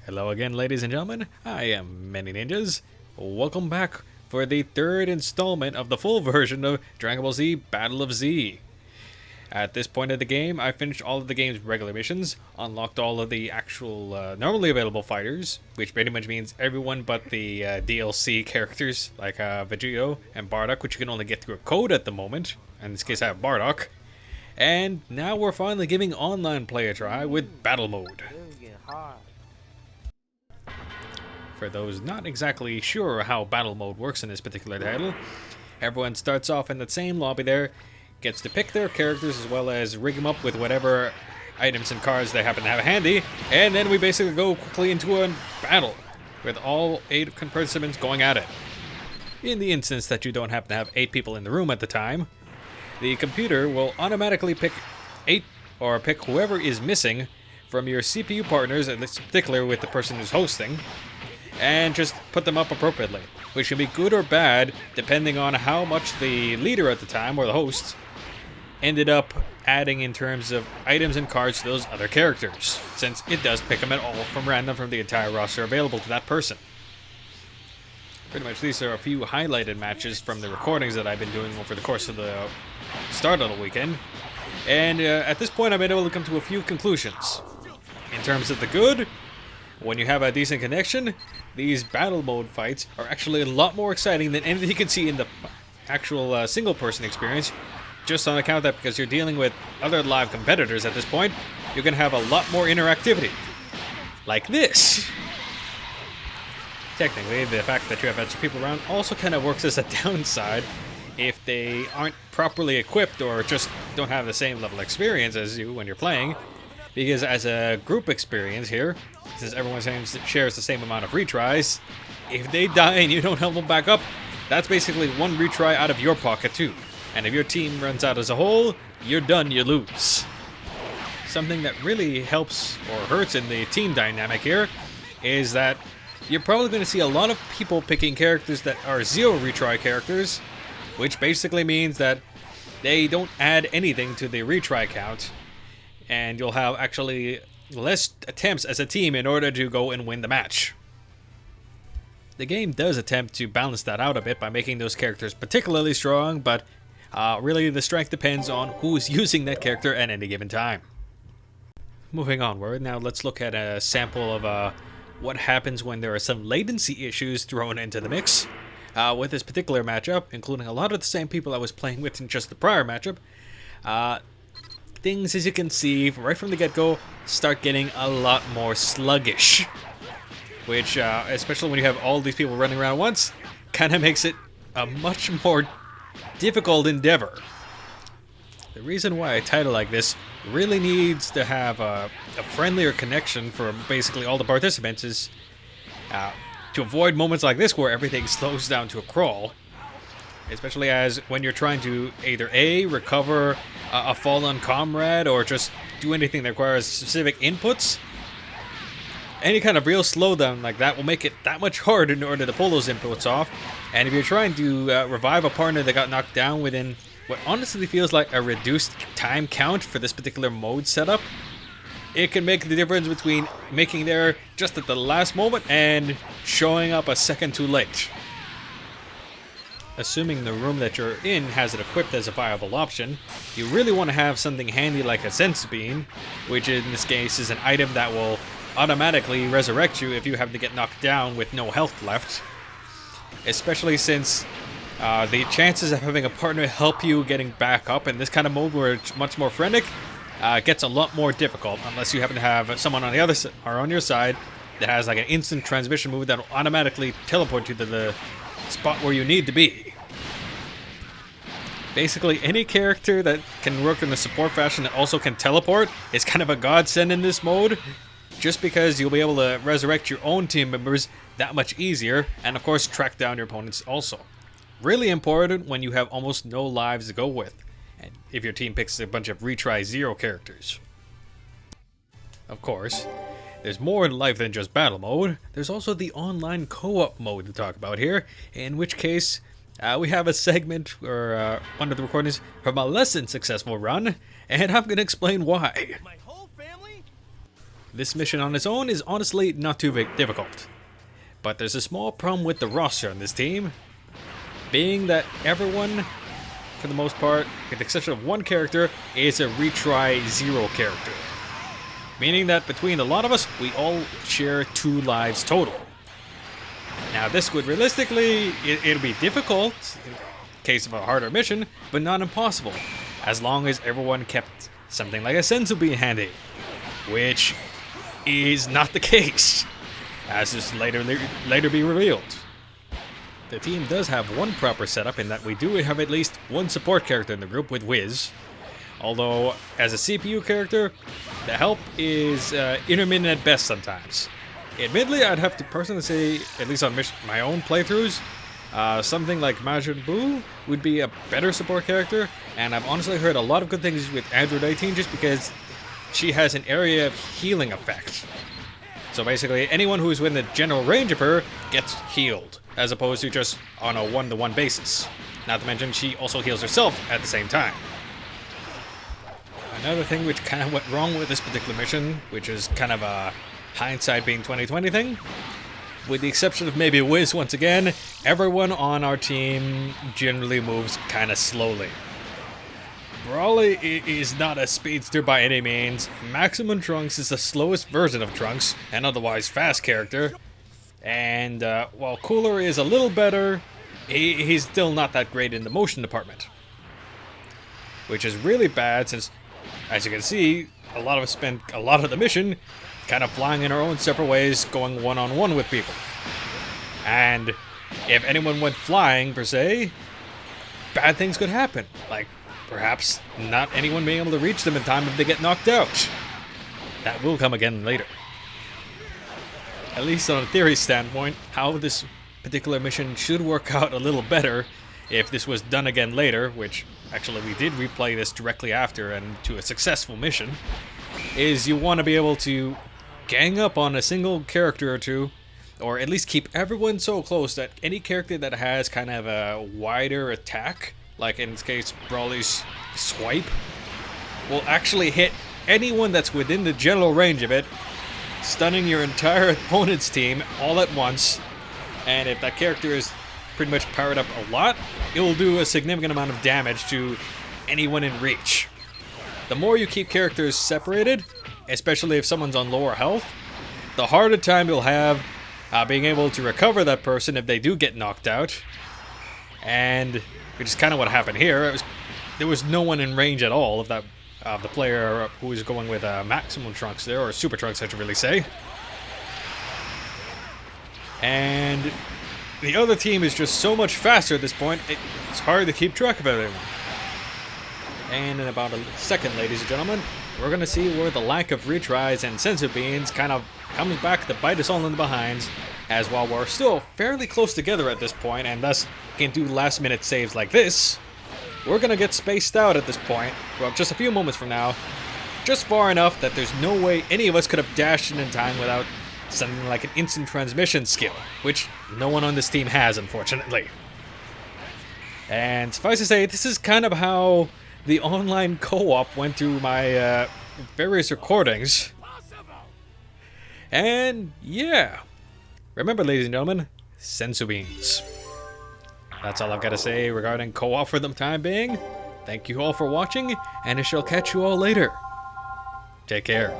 Hello again, ladies and gentlemen. I am ManyNinjas. Welcome back for the third installment of the full version of Dragon Ball Z Battle of Z. At this point of the game, I finished all of the game's regular missions, unlocked all of the actual normally available fighters, which pretty much means everyone but the DLC characters like Vegito and Bardock, which you can only get through a code at the moment. In this case, I have Bardock. And now we're finally giving online play a try with Battle Mode. For those not exactly sure how Battle Mode works in this particular title, everyone starts off in the same lobby there, gets to pick their characters as well as rig them up with whatever items and cards they happen to have handy, and then we basically go quickly into a battle with all 8 participants going at it. In the instance that you don't happen to have 8 people in the room at the time, the computer will automatically pick 8 or pick whoever is missing from your CPU partners, in this particular with the person who's hosting, and just put them up appropriately, which can be good or bad depending on how much the leader at the time, or the host, ended up adding in terms of items and cards to those other characters, since it does pick them at all from random from the entire roster available to that person. Pretty much these are a few highlighted matches from the recordings that I've been doing over the course of the start of the weekend, and at this point I've been able to come to a few conclusions. In terms of the good, when you have a decent connection, these battle mode fights are actually a lot more exciting than anything you can see in the actual single person experience, just on account of that because you're dealing with other live competitors at this point, you're going to have a lot more interactivity. Like this. Technically, the fact that you have extra people around also kind of works as a downside if they aren't properly equipped or just don't have the same level of experience as you when you're playing. Because as a group experience here, since everyone shares the same amount of retries, if they die and you don't help them back up, that's basically one retry out of your pocket too. And if your team runs out as a whole, you're done, you lose. Something that really helps or hurts in the team dynamic here is that you're probably going to see a lot of people picking characters that are 0 retry characters, which basically means that they don't add anything to the retry count, and you'll have actually less attempts as a team in order to go and win the match. The game does attempt to balance that out a bit by making those characters particularly strong, but really the strength depends on who's using that character at any given time. Moving onward, now let's look at a sample of what happens when there are some latency issues thrown into the mix. With this particular matchup, including a lot of the same people I was playing with in just the prior matchup, things, as you can see, right from the get-go, start getting a lot more sluggish. Which, especially when you have all these people running around at once, kind of makes it a much more difficult endeavor. The reason why a title like this really needs to have a friendlier connection for basically all the participants is to avoid moments like this where everything slows down to a crawl. Especially as when you're trying to either A, recover a fallen comrade, or just do anything that requires specific inputs. Any kind of real slowdown like that will make it that much harder in order to pull those inputs off. And if you're trying to revive a partner that got knocked down within what honestly feels like a reduced time count for this particular mode setup, it can make the difference between making there just at the last moment and showing up a second too late. Assuming the room that you're in has it equipped as a viable option, you really want to have something handy like a sense beam, which in this case is an item that will automatically resurrect you if you have to get knocked down with no health left. Especially since the chances of having a partner help you getting back up in this kind of mode where it's much more frenetic gets a lot more difficult unless you happen to have someone on the other side or on your side that has like an instant transmission move that will automatically teleport you to the spot where you need to be. Basically, any character that can work in a support fashion that also can teleport is kind of a godsend in this mode, just because you'll be able to resurrect your own team members that much easier, and of course track down your opponents also. Really important when you have almost no lives to go with, and if your team picks a bunch of retry 0 characters. Of course, there's more in life than just battle mode. There's also the online co-op mode to talk about here, in which case we have a segment, or one of the recordings, from a less than successful run, and I'm going to explain why. this mission on its own is honestly not too difficult. But there's a small problem with the roster on this team, being that everyone, for the most part, with the exception of one character, is a retry 0 character. Meaning that between a lot of us, we all share 2 lives total. Now this would realistically, it'll be difficult in case of a harder mission, but not impossible, as long as everyone kept something like a senzu bean handy, which is not the case, as this later be revealed. The team does have one proper setup in that we do have at least one support character in the group with Wiz, although as a CPU character, the help is intermittent at best sometimes. Admittedly, I'd have to personally say, at least on my own playthroughs, something like Majin Buu would be a better support character, and I've honestly heard a lot of good things with Android 18 just because she has an area of healing effect. So basically, anyone who's within the general range of her gets healed, as opposed to just on a one-to-one basis. Not to mention, she also heals herself at the same time. Another thing which kind of went wrong with this particular mission, which is kind of a hindsight being 2020 thing, with the exception of maybe Wiz once again, everyone on our team generally moves kind of slowly. Brawly is not a speedster by any means. Maximum Trunks is the slowest version of Trunks, an otherwise fast character. And while Cooler is a little better, he's still not that great in the motion department. Which is really bad since, as you can see, a lot of us spend a lot of the mission kind of flying in our own separate ways, going one-on-one with people. And if anyone went flying, per se, bad things could happen. Like, perhaps not anyone being able to reach them in time if they get knocked out. That will come again later. At least on a theory standpoint, how this particular mission should work out a little better if this was done again later, which actually we did replay this directly after and to a successful mission, is you want to be able to gang up on a single character or two, or at least keep everyone so close that any character that has kind of a wider attack, like in this case Brawly's swipe, will actually hit anyone that's within the general range of it, stunning your entire opponent's team all at once. And if that character is pretty much powered up a lot, it will do a significant amount of damage to anyone in reach. The more you keep characters separated, especially if someone's on lower health, the harder time you'll have being able to recover that person if they do get knocked out. And which is kind of what happened here. There was no one in range at all of that the player who was going with maximum Trunks there, or super Trunks I should really say. And the other team is just so much faster at this point, it's hard to keep track of everyone. And in about a second, ladies and gentlemen, we're going to see where the lack of retries and senzu beans kind of comes back to bite us all in the behinds, as while we're still fairly close together at this point and thus can do last minute saves like this, we're going to get spaced out at this point, well, just a few moments from now, just far enough that there's no way any of us could have dashed in time without something like an instant transmission skill, which no one on this team has, unfortunately. And suffice to say, this is kind of how the online co-op went through my various recordings. And yeah, remember, ladies and gentlemen, senzu beans. That's all I've got to say regarding co-op for the time being. Thank you all for watching, and I shall catch you all later. Take care.